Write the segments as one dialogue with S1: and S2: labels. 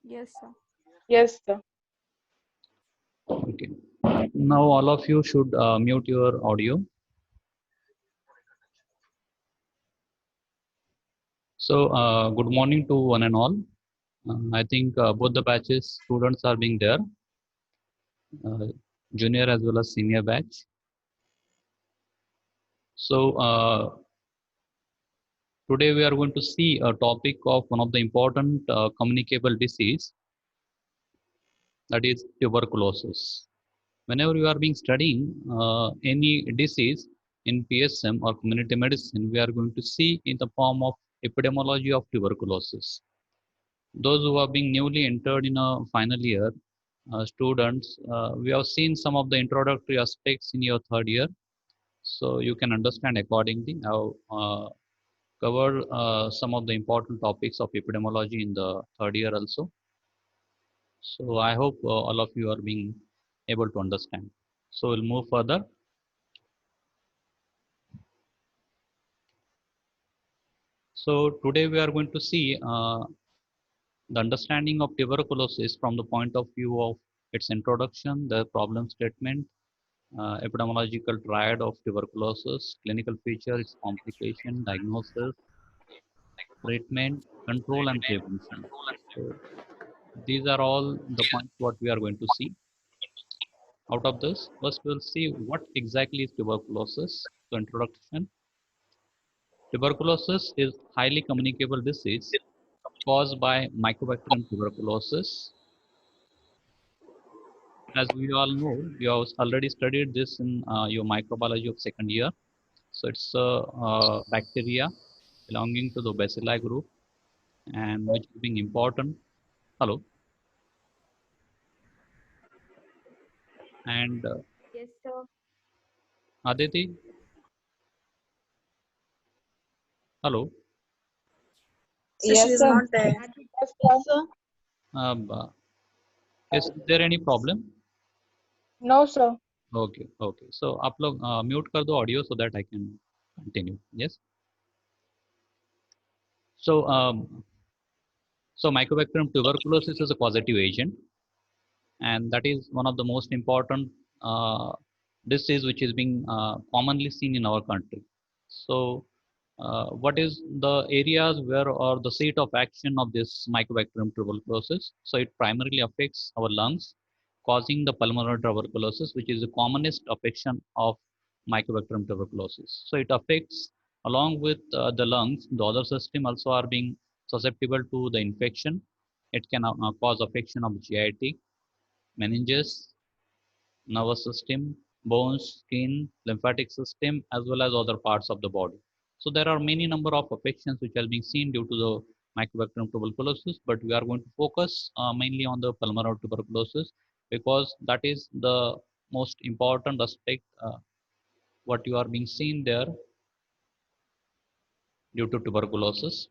S1: Yes, sir.
S2: Yes, sir.
S3: Okay. Now all of you should mute your audio. So good morning to one and all. I think both the batches students are being there, junior as well as senior batch. So today we are going to see a topic of one of the important communicable disease, that is tuberculosis. Whenever you are being studying any disease in PSM or community medicine, we are going to see in the form of epidemiology of tuberculosis. Those who are being newly entered in a final year, students, we have seen some of the introductory aspects in your third year, so you can understand accordingly. I have covered some of the important topics of epidemiology in the third year also. So I hope all of you are being able to understand. So we'll move further. So today we are going to see the understanding of tuberculosis from the point of view of its introduction, the problem statement, epidemiological triad of tuberculosis, clinical feature, its complication, diagnosis, treatment, control, and prevention. So these are all the points what we are going to see. Out of this, first we'll see what exactly is tuberculosis. So introduction. Tuberculosis is highly communicable disease caused by Mycobacterium tuberculosis. As we all know, you have already studied this in your microbiology of second year. So it's a bacteria belonging to the Bacilli group and which is being important. Hello. And
S1: Yes, sir.
S3: Aditi, hello.
S4: So she
S2: Yes,
S4: is
S2: sir.
S4: not there.
S2: Yes, sir.
S3: Uh, is there any problem?
S2: No, sir.
S3: Okay, okay. So आप लोग mute कर दो audio so that I can continue. Yes. So so Mycobacterium tuberculosis is a causative agent, and that is one of the most important disease which is being commonly seen in our country. So what is the areas where or the seat of action of this Mycobacterium tuberculosis? So it primarily affects our lungs, causing the pulmonary tuberculosis, which is the commonest affection of Mycobacterium tuberculosis. So it affects along with the lungs, the other system also are being susceptible to the infection. It can cause affection of GIT, meninges, nervous system, bones, skin, lymphatic system, as well as other parts of the body. So there are many number of affections which are being seen due to the Mycobacterium tuberculosis, but we are going to focus mainly on the pulmonary tuberculosis because that is the most important aspect what you are being seen there due to tuberculosis.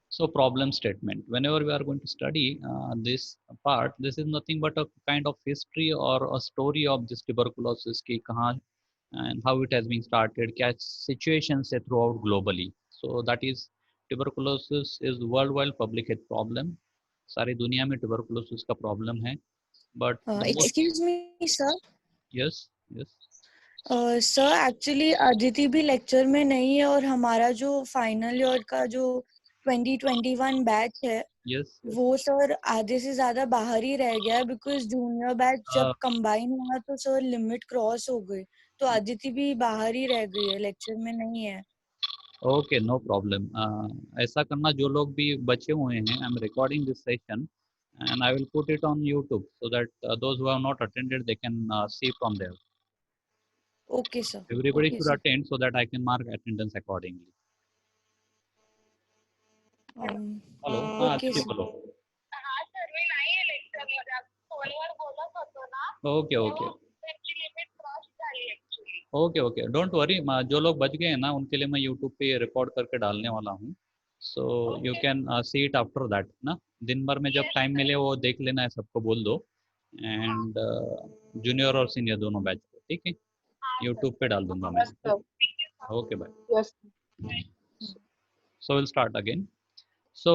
S3: So problem statement. Whenever we are going to study this part, this is nothing but a kind of history or a story of this tuberculosis ki kahan and how it has been started, क्या situations है throughout globally. So that is tuberculosis is worldwide public health problem. सारी दुनिया में tuberculosis का problem है. But the most
S4: Excuse me, sir.
S3: yes yes
S4: sir actually Aditi भी lecture में नहीं है और हमारा जो फाइनल ईयर का जो 2021 बैच है
S3: yes
S4: वो सर आधे से ज्यादा बाहर ही रह गया है बिकॉज जूनियर बैच जब कंबाइन हुआ तो सर लिमिट क्रॉस हो गई तो अदिति भी बाहर ही रह गई है लेक्चर में नहीं है
S3: ओके नो प्रॉब्लम ऐसा करना जो लोग भी बचे हुए हैं I am recording this session and I will put it on YouTube so that those who have not attended they can see from there.
S4: Okay sir
S3: Everybody
S4: okay
S3: should
S4: sir
S3: attend so that I can mark attendance accordingly. Hello,
S4: okay
S3: Aditi
S4: sir
S3: बोलो.
S2: हाँ sir मी नाही आहे lecture मध्ये आपण फोनवर बोलत होतो ना
S3: Okay, okay,
S2: त्याची लिमिट क्रॉस झाली actually
S3: okay, okay. Don't worry. जो लोग बच गए हैं ना उनके लिए मैं YouTube पे रिकॉर्ड करके डालने वाला हूँ. So you can see it after that ना. दिन भर में जब टाइम मिले वो देख लेना है, सबको बोल दो. And जूनियर और सीनियर दोनों बैच को, ठीक है. YouTube पे डाल दूंगा मैं.
S2: Yes, sir.
S3: Okay, bye.
S2: Yes.
S3: So we'll start again. So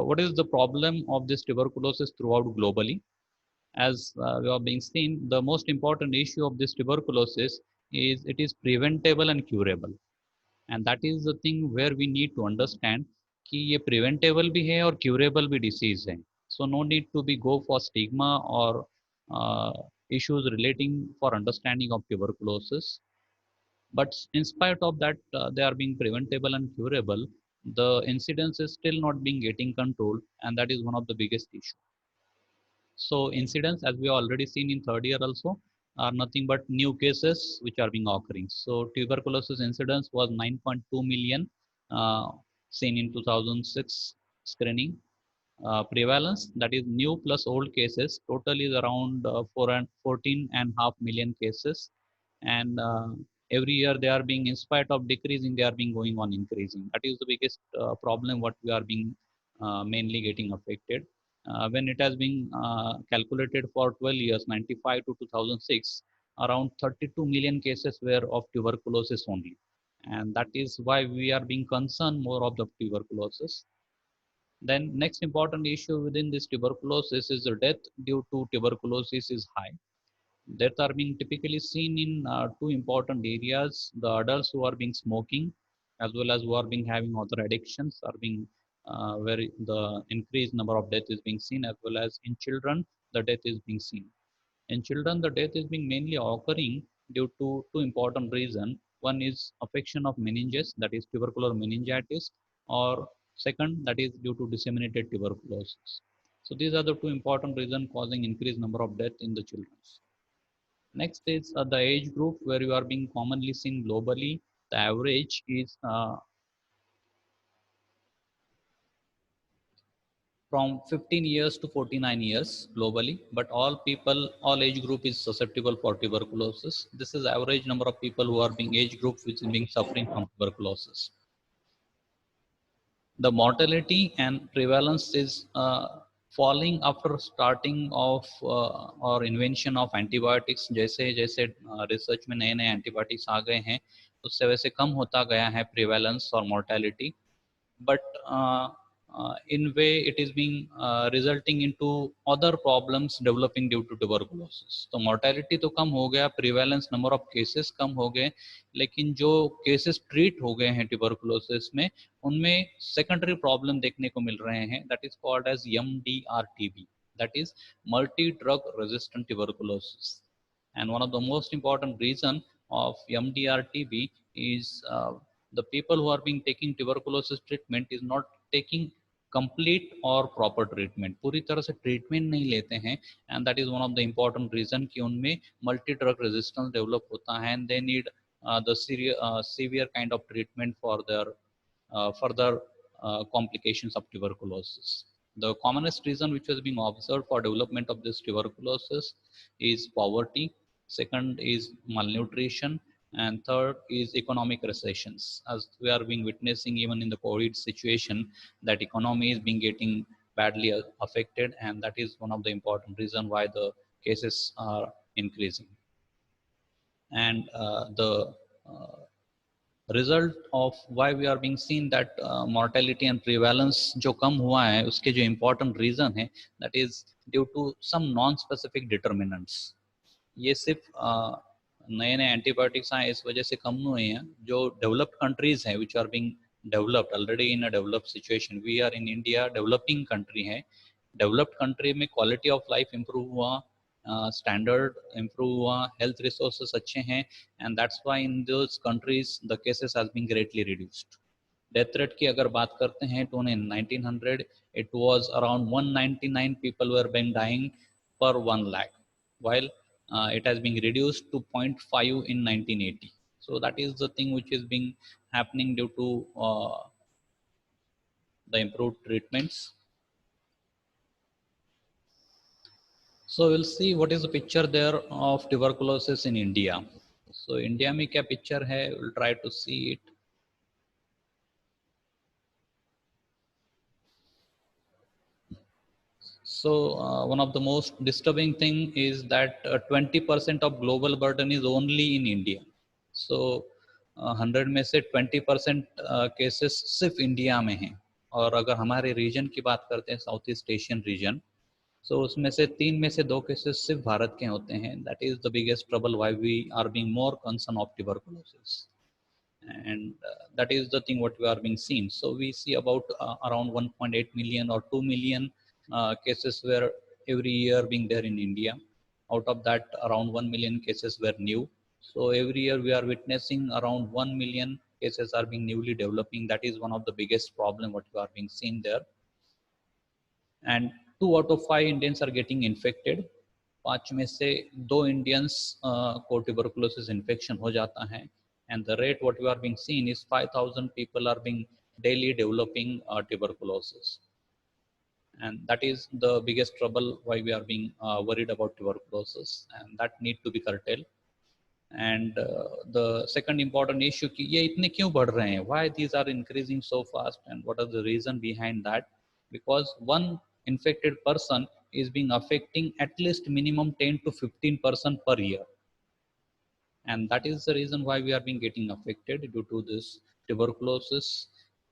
S3: what is the problem of this tuberculosis throughout globally? As we are being seen, the most important issue of this tuberculosis is it is preventable and curable, and that is the thing where we need to understand कि ये preventable भी है और curable भी disease है. So no need to be go for stigma or issues relating for understanding of tuberculosis. But in spite of that, they are being preventable and curable. The incidence is still not being getting controlled, and that is one of the biggest issue. So incidence, as we already seen in third year also, are nothing but new cases which are being occurring. So tuberculosis incidence was 9.2 million seen in 2006 screening. Prevalence, that is new plus old cases, total is around 14.5 million cases, and every year they are being, in spite of decreasing, they are being going on increasing. That is the biggest problem what we are being mainly getting affected. When it has been calculated for 12 years, 95 to 2006, around 32 million cases were of tuberculosis only, and that is why we are being concerned more of the tuberculosis. Then next important issue within this tuberculosis is the death due to tuberculosis is high. Deaths are being typically seen in two important areas: the adults who are being smoking, as well as who are being having other addictions, are being where the increased number of death is being seen, as well as in children the death is being seen. In children, the death is being mainly occurring due to two important reasons. One is affection of meninges, that is tubercular meningitis, or second, that is due to disseminated tuberculosis. So these are the two important reasons causing increased number of death in the children. Next is the age group where you are being commonly seen globally. The average is from 15 years to 49 years globally, but all people, all age group is susceptible for tuberculosis. This is average number of people who are being age group which is being suffering from tuberculosis. The mortality and prevalence is falling after starting of or invention of antibiotics. जैसे जैसे research में नए नए antibiotics आ गए हैं, उससे वैसे कम होता गया है prevalence और mortality. But in way it is being resulting into other problems developing due to tuberculosis. तो mortality तो कम हो गया, prevalence number of cases कम हो गए, लेकिन जो cases treat हो गए हैं tuberculosis में, उनमें secondary problem देखने को मिल रहे हैं, that is called as MDR-TB, that is multi drug resistant tuberculosis. And one of the most important reason of MDR-TB is the people who are being taking tuberculosis treatment is not taking complete or proper treatment. पूरी तरह से treatment नहीं लेते हैं, and that is one of the important reason कि उनमें multi drug resistance develop होता है, and they need the severe kind of treatment for their further complications of tuberculosis. The commonest reason which has been observed for development of this tuberculosis is poverty. Second is malnutrition, and third is economic recessions. As we are being witnessing even in the COVID situation, that economy is being getting badly affected, and that is one of the important reason why the cases are increasing. And the result of why we are being seen that mortality and prevalence जो कम हुआ है, उसके जो important reason है, that is due to some non-specific determinants. ये सिर्फ नए नए एंटीबायोटिक्स आए इस वजह से कम हुए हैं. जो डेवलप्ड कंट्रीज हैं which are being developed already in a developed situation, we are in India developing country है. डेवलप्ड कंट्री में क्वालिटी ऑफ लाइफ इंप्रूव हुआ, स्टैंडर्ड इंप्रूव हुआ, हेल्थ रिसोर्सेस अच्छे हैं, and that's why in those countries the cases has been greatly reduced. Death rate की अगर बात करते हैं तो in 1900 it was around 199 people were being dying per 1 lakh, while it has been reduced to 0.5 in 1980. So that is the thing which is being happening due to the improved treatments. So we'll see what is the picture there of tuberculosis in India. So India में क्या picture है, we'll try to see it. So one of the most disturbing thing is that 20% of global burden is only in India. So 100 में से 20% cases सिर्फ India में हैं, और अगर हमारे रीजन की बात करते हैं साउथ ईस्ट एशियन रीजन, सो उसमें से 3 में से 2 केसेस सिर्फ भारत के होते हैं. That is the biggest trouble why we are being more concern of tuberculosis. And that is the thing what we are being seen. So we see about around 1.8 million or 2 million cases were every year being there in India. Out of that, around 1 million cases were new. So every year we are witnessing around 1 million cases are being newly developing. That is one of the biggest problem what we are being seen there. And 2 out of 5 Indians are getting infected. 5 में से 2 Indians को tuberculosis infection हो जाता है. And the rate what we are being seen is 5,000 people are being daily developing tuberculosis. And that is the biggest trouble why we are being worried about tuberculosis, and that need to be curtailed. And the second important issue कि ये इतने क्यों बढ़ रहे हैं, why these are increasing so fast, and what are the reason behind that? Because one infected person is being affecting at least minimum 10 to 15% per year, and that is the reason why we are being getting affected due to this tuberculosis.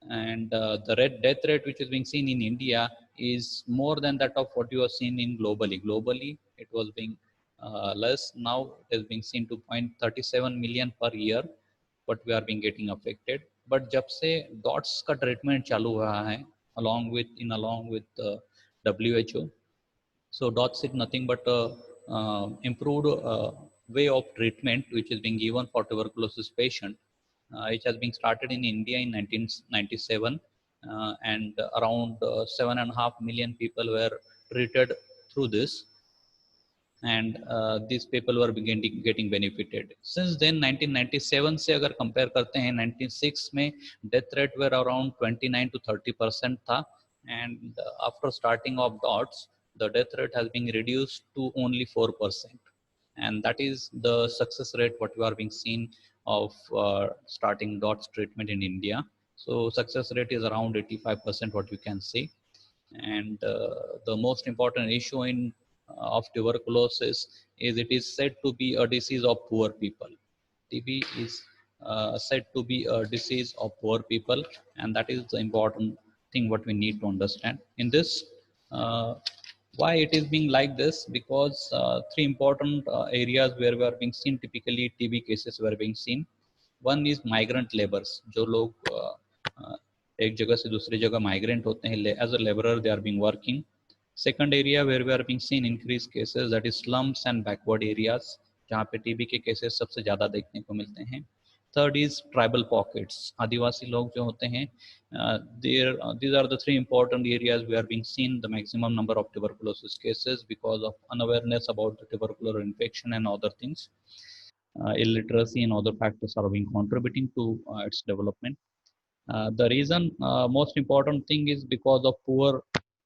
S3: And the death rate which is being seen in India is more than that of what you are seen in globally it was being less. Now it is being seen to 0.37 million per year but we are being getting affected. But जब से DOTS का treatment चालू हुआ है along with WHO. So DOTS is nothing but improved way of treatment which is being given for tuberculosis patient. It has been started in India in 1997, and around 7.5 million people were treated through this, and these people were getting benefited. Since then 1997 से अगर compare करते हैं 96 में death rate were around 29 to 30% था, and after starting of DOTS the death rate has been reduced to only 4%, and that is the success rate what we are being seen of starting DOTS treatment in India. So success rate is around 85% what you can see. And the most important issue in of tuberculosis is it is said to be a disease of poor people. TB is said to be a disease of poor people, and that is the important thing what we need to understand in this. Why it is being like this? Because 3 important areas where we are being seen typically TB cases were being seen. One is migrant laborers, जो लोग एक जगह से दूसरी जगह migrant होते हैं as a laborer they are being working. Second area where we are being seen increased cases, that is slums and backward areas, जहाँ पे TB के cases सबसे ज़्यादा देखने को मिलते हैं. Third is tribal pockets, आदिवासी लोग जो होते हैं. These are the 3 important areas we are being seen the maximum number of tuberculosis cases because of unawareness about the tubercular infection and other things. Illiteracy and other factors are being contributing to its development. The reason most important thing is because of poor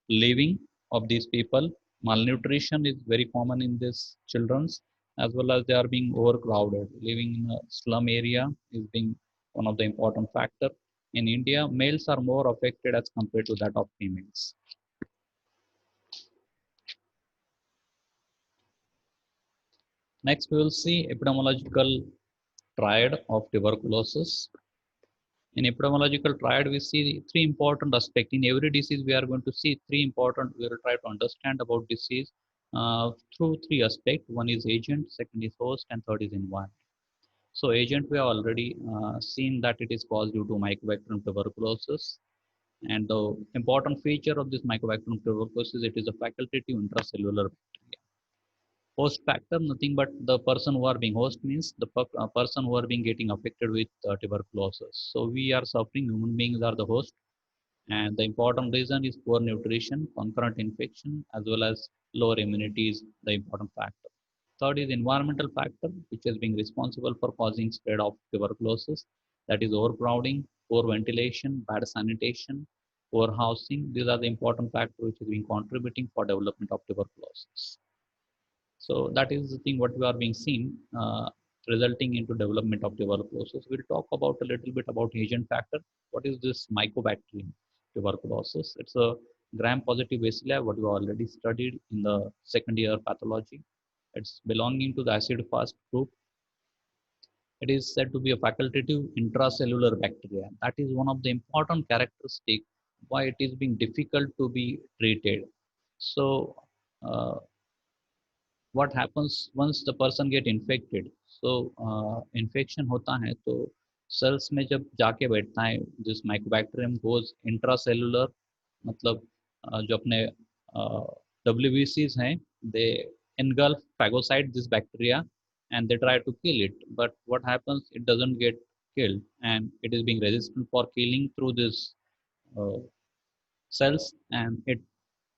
S3: living of these people. Malnutrition is very common in these childrens, as well as they are being overcrowded. Living in a slum area is being one of the important factor. In India, males are more affected as compared to that of females. Next, we will see epidemiological triad of tuberculosis. In epidemiological triad, we see 3 important aspects. In every disease, we are going to see 3 important. We will try to understand about disease through 3 aspects. One is agent, second is host, and third is environment. So agent, we have already seen that it is caused due to Mycobacterium tuberculosis. And the important feature of this Mycobacterium tuberculosis, it is a facultative intracellular bacteria. Host factor, nothing but the person who are being host means the person who are being getting affected with tuberculosis. So we are suffering, human beings are the host, and the important reason is poor nutrition, concurrent infection, as well as lower immunity is the important factor. Third is environmental factor, which is being responsible for causing spread of tuberculosis. That is overcrowding, poor ventilation, bad sanitation, poor housing. These are the important factors which is being contributing for development of tuberculosis. So that is the thing what we are being seen resulting into development of tuberculosis. We'll talk about a little bit about agent factor. What is this Mycobacterium tuberculosis? It's a gram-positive bacilli, what we already studied in the second year pathology. It's belonging to the acid-fast group. It is said to be a facultative intracellular bacteria. That is one of the important characteristics why it is being difficult to be treated. So uh, what happens once the person get infected? So infection होता है तो cells में जब जाके बैठता है, this mycobacterium goes intracellular, मतलब जो अपने WBCs हैं, they engulf phagocyte this bacteria and they try to kill it, but what happens, it doesn't get killed and it is being resistant for killing through this uh, cells, and it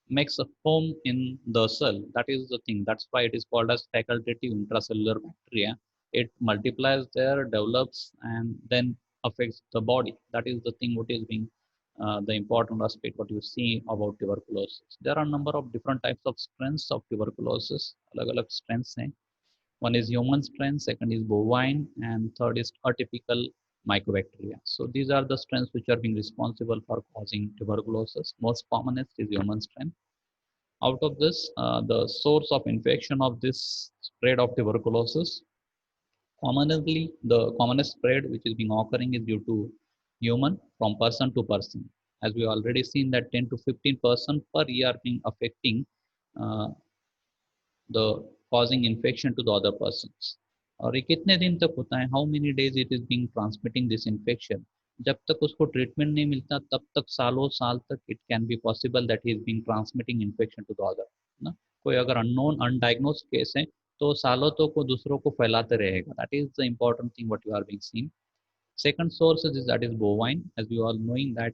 S3: makes a home in the cell. That is the thing. That's why it is called as facultative intracellular bacteria. It multiplies there, develops, and then affects the body. That is the thing. What is being the important aspect. What you see about tuberculosis. There are a number of different types of strains of tuberculosis. अलग-अलग strains हैं. One is human strain, second is bovine, and third is atypical mycobacteria. So these are the strains which are being responsible for causing tuberculosis. Most commonest is human strain. Out of this, the source of infection of this spread of tuberculosis, commonly the commonest spread which is being occurring is due to human from person to person. As we already seen that 10 to 15% per year being affecting uh, the causing infection to the other persons. और ये कितने दिन तक होता है, how many days it is being transmitting this infection? जब तक उसको ट्रीटमेंट नहीं मिलता तब तक सालों साल तक it can be possible that he is being transmitting infection to the other ना. कोई अगर अननोन अनडायग्नोज केस है तो सालों तक को दूसरों को फैलाते रहेगा. That is the important thing what you are being seen. Second source is that is bovine, as we all knowing that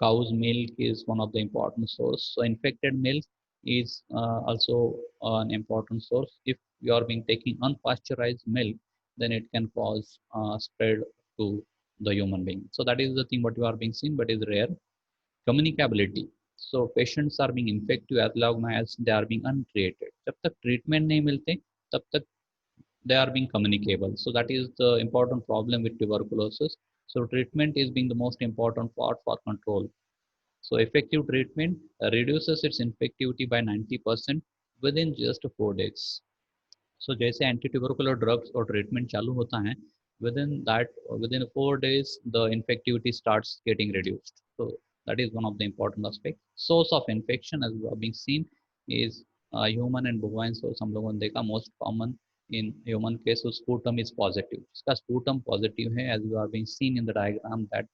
S3: cow's milk is one of the important source. So infected milk is also an important source. If you are being taking unpasteurized milk, then it can cause spread to the human being. So that is the thing what you are being seen, but is rare. Communicability. So patients are being infected as long as they are being untreated. जब तक treatment नहीं मिलते तब तक they are being communicable. So that is the important problem with tuberculosis. So treatment is being the most important part for control. So effective treatment reduces its infectivity by 90% within just 4 days. So जैसे anti tubercular drugs और treatment चालू होता है, within 4 days the infectivity starts getting reduced. So that is one of the important aspects. Source of infection as we are being seen is human and bovine source. हम लोगों ने देखा most common in human case so sputum is positive. इसका sputum positive है, as you are being seen in the diagram that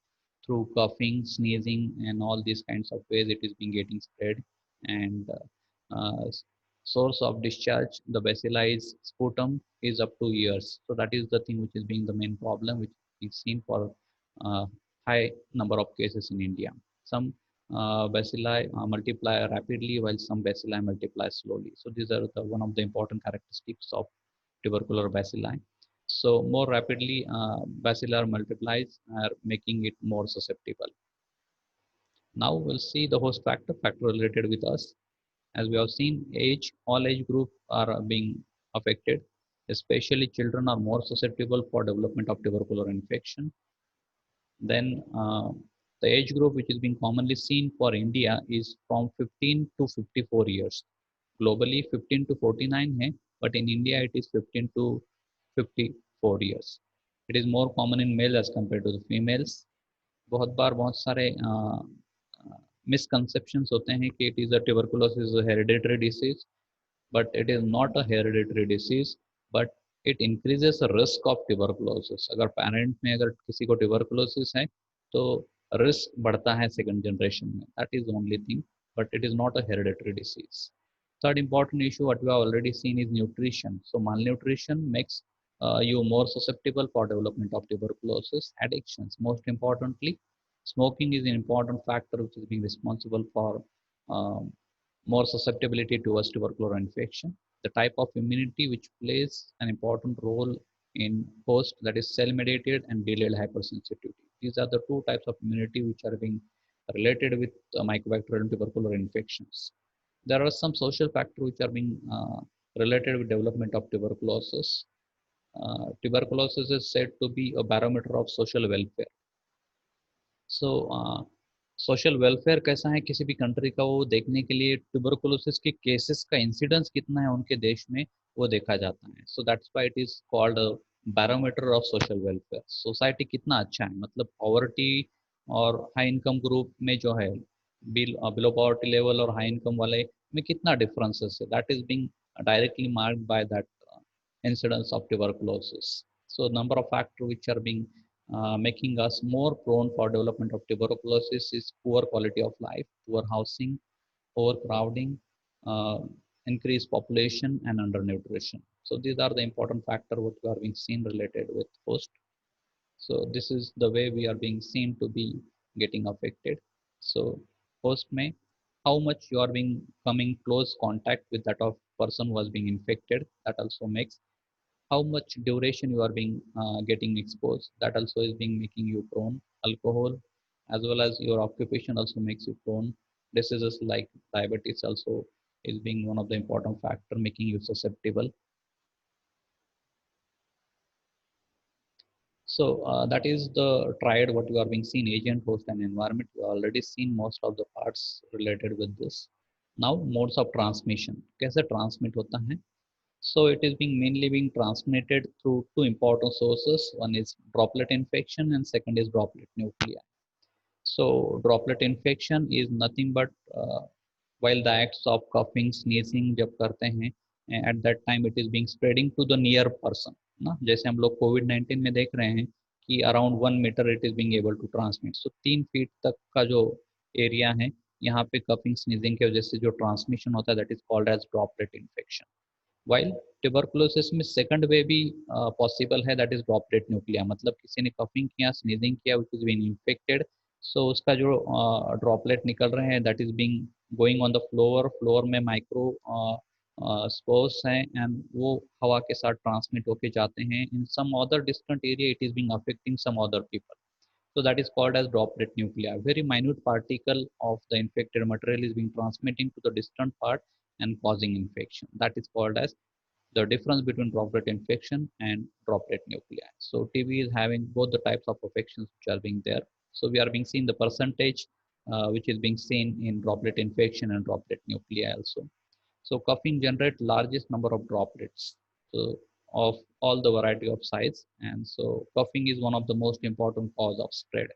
S3: through coughing, sneezing and all these kinds of ways it is being getting spread. And source of discharge, the bacilli is sputum is up to years. So that is the thing which is being the main problem which is seen for high number of cases in India. Some bacilli multiply rapidly while some bacilli multiply slowly. So these are the one of the important characteristics of tubercular bacilli. So more rapidly bacillar multiplies are making it more susceptible. Now we'll see the host factor related with us. As we have seen, age, all age group are being affected, especially children are more susceptible for development of tubercular infection. Then the age group which is being commonly seen for India is from 15 to 54 years. Globally 15 to 49 hai, but in India it is 15 to 54 years. It is more common in males as compared to the females. बहुत बार बहुत सारे misconceptions होते हैं कि it is a tuberculosis is a hereditary disease, but it is not a hereditary disease, but it increases the risk of tuberculosis. अगर parent में अगर किसी को tuberculosis है तो risk बढ़ता है second generation में. That is the only thing, but it is not a hereditary disease. Third important issue what we have already seen is nutrition. So malnutrition makes you more susceptible for development of tuberculosis. Addictions, most importantly, smoking is an important factor which is being responsible for more susceptibility towards tubercular infection. The type of immunity which plays an important role in host, that is cell mediated and delayed hypersensitivity. These are the two types of immunity which are being related with mycobacterial and tubercular infections. There are some social factors which are being related with development of tuberculosis. Tuberculosis is said to be a barometer of social welfare. So social welfare कैसा है किसी भी country का, वो देखने के लिए tuberculosis के केसेस का इंसिडेंस कितना है उनके देश में वो देखा जाता है. So that's why it is called a barometer of social welfare. Society कितना अच्छा है, मतलब पॉवर्टी और हाई इनकम ग्रुप में जो है बिलो पॉवर्टी लेवल और हाई इनकम वाले में कितना डिफरेंसेस है, that is being directly marked by that incidence of tuberculosis. So number of factors which are being making us more prone for development of tuberculosis is poor quality of life, poor housing, overcrowding, uh, increased population, and undernutrition. So these are the important factors what we are being seen related with host. So this is the way we are being seen to be getting affected. So host may how much you are being coming close contact with that of person who was being infected, that also makes how much duration you are being getting exposed, that also is being making you prone. Alcohol as well as your occupation also makes you prone. Diseases like diabetes also is being one of the important factor making you susceptible. So that is the triad what you are being seen, agent, host and environment. You already seen most of the parts related with this. Now modes of transmission, कैसे transmit होता है? So it is being mainly being transmitted through two important sources. One is droplet infection and second is droplet nuclei. So droplet infection is nothing but while the acts of coughing, sneezing जब करते हैं at that time it is being spreading to the near person ना, जैसे हम लोग COVID-19 में देख रहे हैं कि around 1 meter it is being able to transmit. So 3 feet तक का जो एरिया है यहाँ पे कफिंग स्नीजिंग की वजह से जो ट्रांसमिशन होता है that is called as droplet infection. While tuberculosis में सेकंड वे भी पॉसिबल है, दैट इज ड्रॉपलेट न्यूक्लिया, मतलब किसी ने कफिंग किया, स्नीजिंग किया, which is been infected, so उसका जो ड्रॉपलेट निकल रहे हैं that is being going on the floor, floor में माइक्रो स्पोर्स हैं एंड वो हवा के साथ ट्रांसमिट होके जाते हैं in some other distant area, it is being affecting some other people. So that is called as droplet nuclei. Very minute particle of the infected material is being transmitting to the distant part and causing infection. That is called as the difference between droplet infection and droplet nuclei. So TB is having both the types of affections which are being there. So we are being seen the percentage which is being seen in droplet infection and droplet nuclei also. So coughing generate largest number of droplets, so of all the variety of size, and so coughing is one of the most important cause of spread.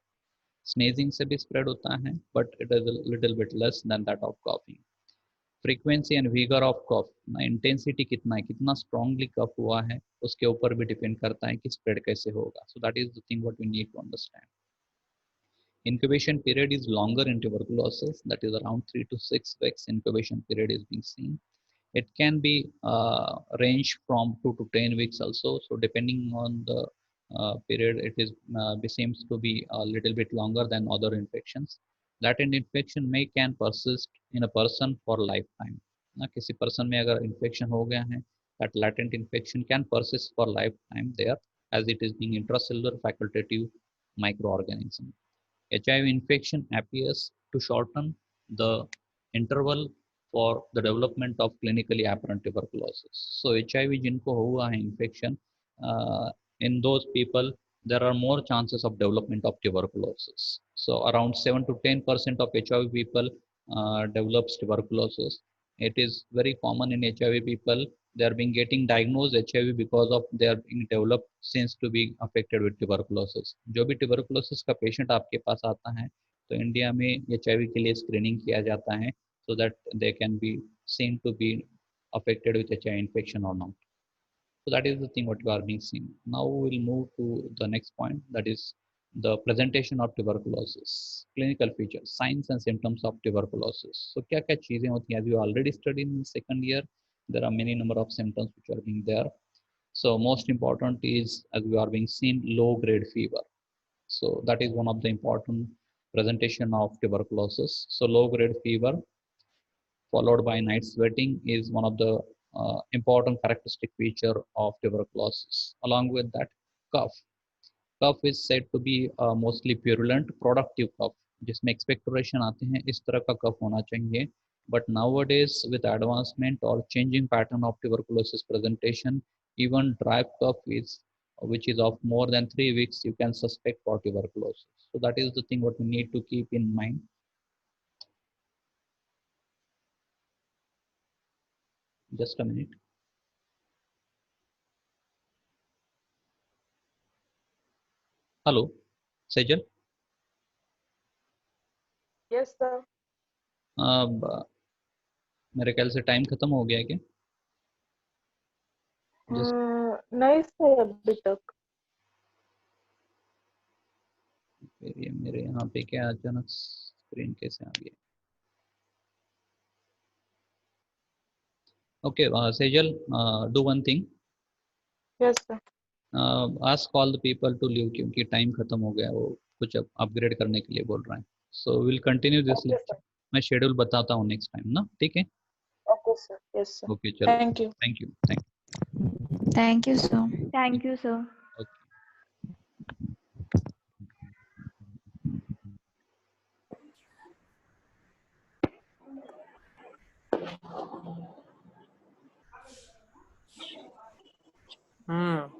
S3: Sneezing से भी spread होता है, but it is a little bit less than that of coughing. Frequency and vigor of cough, ना intensity कितना है, कितना strongly cough हुआ है, उसके ऊपर भी depend करता है कि spread कैसे होगा. So that is the thing what we need to understand. Incubation period is longer in tuberculosis, that is around 3 to 6 weeks incubation period is being seen. It can be range from 2 to 10 weeks also. So depending on the period, it is seems to be a little bit longer than other infections. Latent infection may can persist in a person for lifetime. ना किसी person में अगर infection हो गया है, that latent infection can persist for lifetime there as it is being intracellular facultative microorganism. HIV infection appears to shorten the interval for the development of clinically apparent tuberculosis. So HIV जिनको हुआ है infection, in those people there are more chances of development of tuberculosis. So around 7 to 10% of HIV people develops tuberculosis. It is very common in HIV people. They are being getting diagnosed HIV because of they are being developed since to be affected with tuberculosis. जो भी tuberculosis का patient आपके पास आता है तो India में HIV के लिए स्क्रीनिंग किया जाता है so that they can be seen to be affected with HIV infection or not. So that is the thing what you are being seen. Now we will move to the next point, that is the presentation of tuberculosis. Clinical features, signs and symptoms of tuberculosis. So क्या क्या चीजें होती हैं? As you already studied in second year, there are many number of symptoms which are being there. So most important is, as we are being seen, low grade fever. So that is one of the important presentation of tuberculosis. So low grade fever followed by night sweating is one of the important characteristic feature of tuberculosis. Along with that, cough. Cough is said to be mostly purulent, productive cough, जिसमें expectoration आते हैं, इस तरह का cough होना चाहिए. But nowadays, with advancement or changing pattern of tuberculosis presentation, even dry cough is, which is of more than 3 weeks, you can suspect for tuberculosis. So that is the thing what we need to keep in mind. Just a minute. Hello, Sejal.
S1: Yes, sir.
S3: अब मेरे ख्याल से time खत्म हो गया है क्या? Just
S1: नहीं सर अभी तक।
S3: फिर ये मेरे यहाँ पे क्या अचानक स्क्रीन कैसे आ गया? Okay, Sejal, do one thing.
S1: Yes, sir.
S3: Ask all the people to leave क्योंकि टाइम खत्म हो गया, वो कुछ अपग्रेड करने के लिए बोल रहा है. So we'll continue this
S1: Okay,
S3: lecture.
S1: sir.
S3: मैं शेड्यूल बताता हूँ नेक्स्ट टाइम ना, ठीक है?
S1: Okay, sir. Yes, sir.
S3: Okay चलो,
S1: Thank you.
S3: Thank you, thank
S5: Thank you, sir.
S6: Thank you, sir.
S3: You.
S1: Hmm.